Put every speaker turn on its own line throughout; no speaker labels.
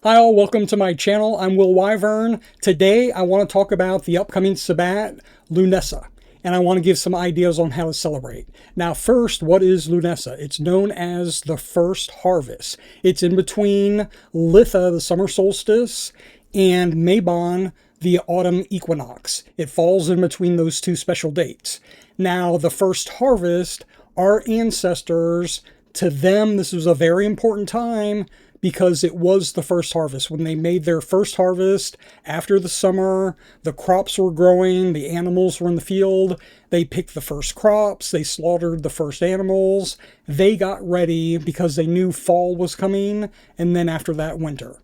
Hi all, welcome to my channel. I'm Will Wyvern. Today I want to talk about the upcoming Sabbat, Lunessa, and I want to give some ideas on how to celebrate. Now first, what is Lunessa? It's known as the first harvest. It's in between Litha, the summer solstice, and Mabon, the autumn equinox. It falls in between those two special dates. Now the first harvest, our ancestors, to them this was a very important time because it was the first harvest. When they made their first harvest after the summer, the crops were growing, the animals were in the field, they picked the first crops, they slaughtered the first animals, they got ready because they knew fall was coming, and then after that, winter.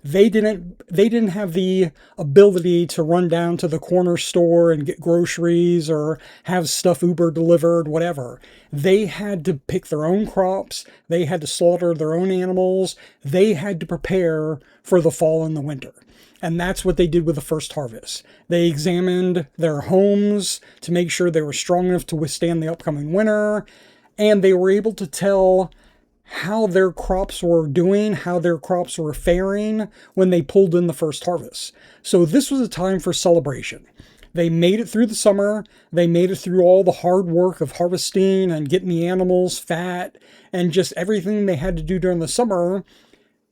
They didn't have the ability to run down to the corner store and get groceries or have stuff Uber delivered, whatever. They had to pick their own crops. They had to slaughter their own animals. They had to prepare for the fall and the winter. And that's what they did with the first harvest. They examined their homes to make sure they were strong enough to withstand the upcoming winter. And they were able to tell how their crops were doing, how their crops were faring when they pulled in the first harvest. So this was a time for celebration. They made it through the summer. They made it through all the hard work of harvesting and getting the animals fat and just everything they had to do during the summer.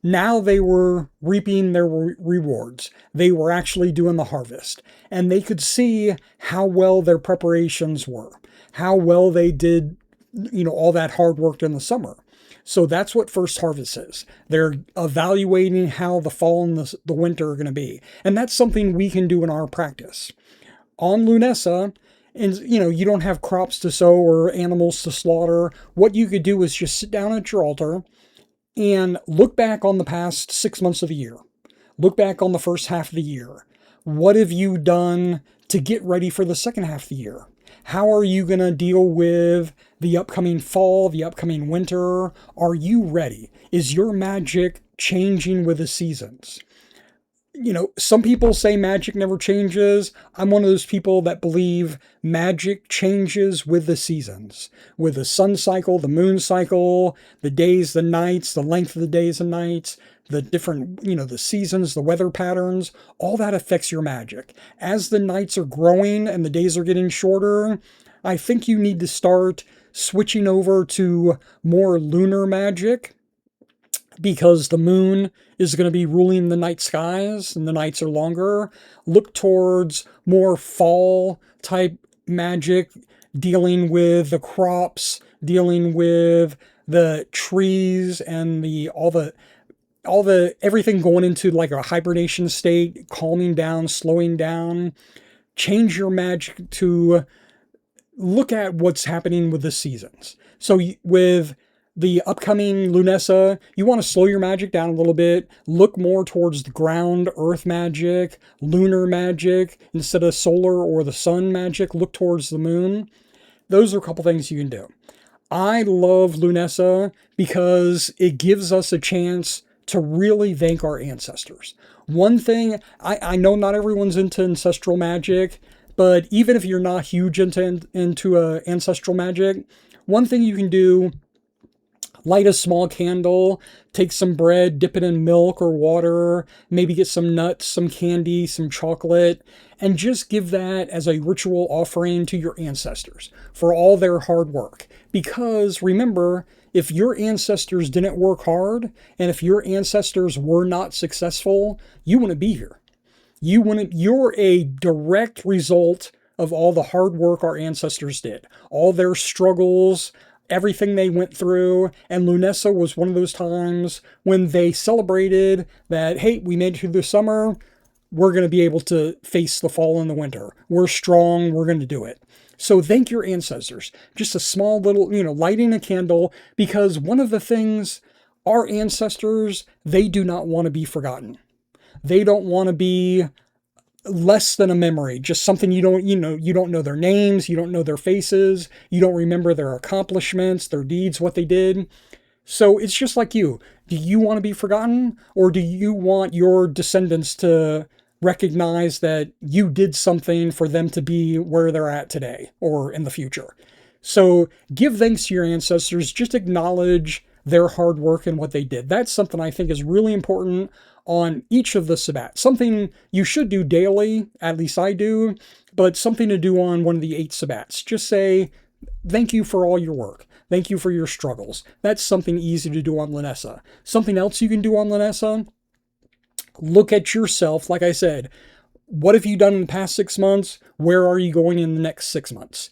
Now they were reaping their rewards. They were actually doing the harvest. And they could see how well their preparations were, how well they did, all that hard work in the summer. So that's what first harvest is. They're evaluating how the fall and the winter are going to be. And that's something we can do in our practice. On Lunessa, and you don't have crops to sow or animals to slaughter. What you could do is just sit down at your altar and look back on the past 6 months of the year. Look back on the first half of the year. What have you done to get ready for the second half of the year? How are you going to deal with the upcoming fall, the upcoming winter? Are you ready? Is your magic changing with the seasons? Some people say magic never changes. I'm one of those people that believe magic changes with the seasons, with the sun cycle, the moon cycle, the days, the nights, the length of the days and nights, the different, the seasons, the weather patterns, all that affects your magic. As the nights are growing and the days are getting shorter, I think you need to start switching over to more lunar magic, because the moon is going to be ruling the night skies and the nights are longer. Look towards more fall type magic, dealing with the crops, dealing with the trees and all the everything going into like a hibernation state, calming down, slowing down. Change your magic to look at what's happening with the seasons. So with the upcoming Lunessa, you want to slow your magic down a little bit. Look more towards the ground, earth magic, lunar magic. Instead of solar or the sun magic, look towards the moon. Those are a couple things you can do. I love Lunessa because it gives us a chance to really thank our ancestors. One thing, I know not everyone's into ancestral magic, but even if you're not huge into ancestral magic, one thing you can do, light a small candle, take some bread, dip it in milk or water, maybe get some nuts, some candy, some chocolate, and just give that as a ritual offering to your ancestors for all their hard work. Because remember, if your ancestors didn't work hard, and if your ancestors were not successful, you wouldn't be here. You're a direct result of all the hard work our ancestors did, all their struggles, everything they went through. And Lunessa was one of those times when they celebrated that, hey, we made it through the summer. We're going to be able to face the fall and the winter. We're strong. We're going to do it. So thank your ancestors. Just a small little, lighting a candle, because one of the things, our ancestors, they do not want to be forgotten. They don't want to be less than a memory, just something you don't know their names, you don't know their faces, you don't remember their accomplishments, their deeds, what they did. So it's just like you. Do you want to be forgotten, or do you want your descendants to recognize that you did something for them to be where they're at today or in the future? So give thanks to your ancestors. Just acknowledge their hard work and what they did. That's something I think is really important on each of the Sabbats. Something you should do daily, at least I do, but something to do on one of the 8 Sabbats. Just say, thank you for all your work. Thank you for your struggles. That's something easy to do on Lunessa. Something else you can do on Lunessa, look at yourself. Like I said, what have you done in the past 6 months? Where are you going in the next 6 months?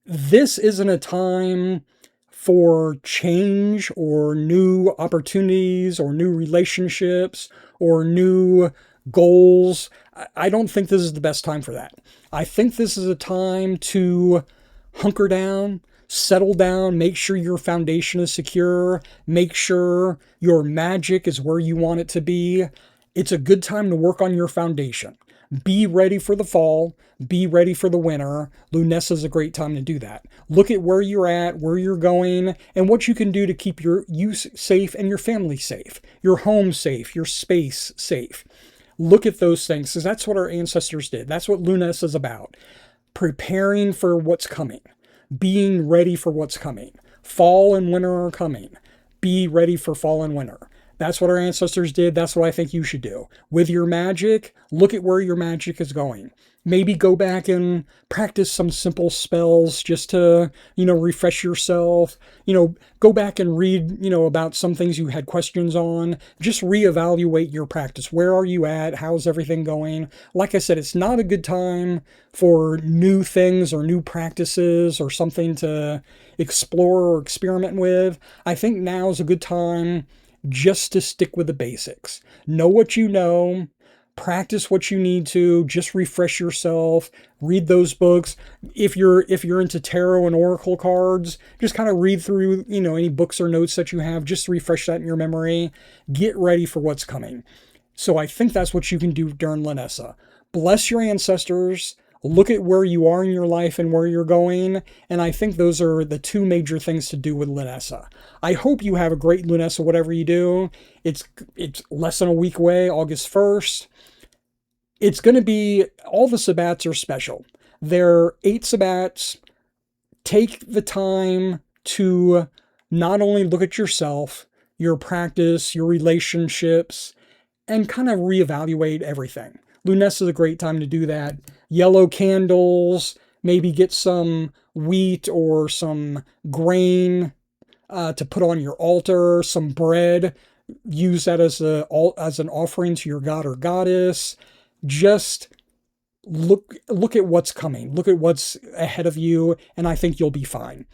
This isn't a time for change or new opportunities or new relationships or new goals. I don't think this is the best time for that. I think this is a time to hunker down, settle down, make sure your foundation is secure, make sure your magic is where you want it to be. It's a good time to work on your foundation. Be ready for the fall. Be ready for the winter. Lunessa is a great time to do that. Look at where you're at, where you're going, and what you can do to keep you safe and your family safe, your home safe, your space safe. Look at those things, because that's what our ancestors did. That's what Lunessa is about. Preparing for what's coming. Being ready for what's coming. Fall and winter are coming. Be ready for fall and winter. That's what our ancestors did. That's what I think you should do. With your magic, look at where your magic is going. Maybe go back and practice some simple spells just to, refresh yourself. Go back and read, about some things you had questions on. Just reevaluate your practice. Where are you at? How's everything going? Like I said, it's not a good time for new things or new practices or something to explore or experiment with. I think now is a good time just to stick with the basics. Know what you know. Practice what you need to. Just refresh yourself. Read those books. If you're into tarot and oracle cards, just kind of read through, any books or notes that you have. Just refresh that in your memory. Get ready for what's coming. So I think that's what you can do during Lunessa. Bless your ancestors. Look at where you are in your life and where you're going. And I think those are the 2 major things to do with Lunessa. I hope you have a great Lunessa, whatever you do. It's less than a week away, August 1st. It's going to be, all the Sabbats are special. They're 8 Sabbats. Take the time to not only look at yourself, your practice, your relationships, and kind of reevaluate everything. Lunessa is a great time to do that. Yellow candles, maybe get some wheat or some grain to put on your altar, some bread. Use that as an offering to your god or goddess. Just look at what's coming. Look at what's ahead of you, and I think you'll be fine.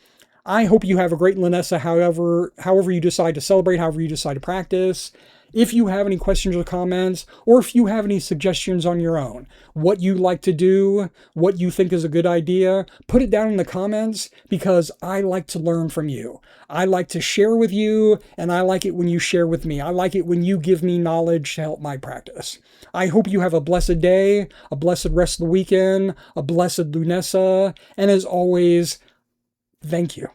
I hope you have a great Lunessa, however you decide to celebrate, however you decide to practice. If you have any questions or comments, or if you have any suggestions on your own, what you like to do, what you think is a good idea, put it down in the comments, because I like to learn from you. I like to share with you, and I like it when you share with me. I like it when you give me knowledge to help my practice. I hope you have a blessed day, a blessed rest of the weekend, a blessed Lunessa, and as always, thank you.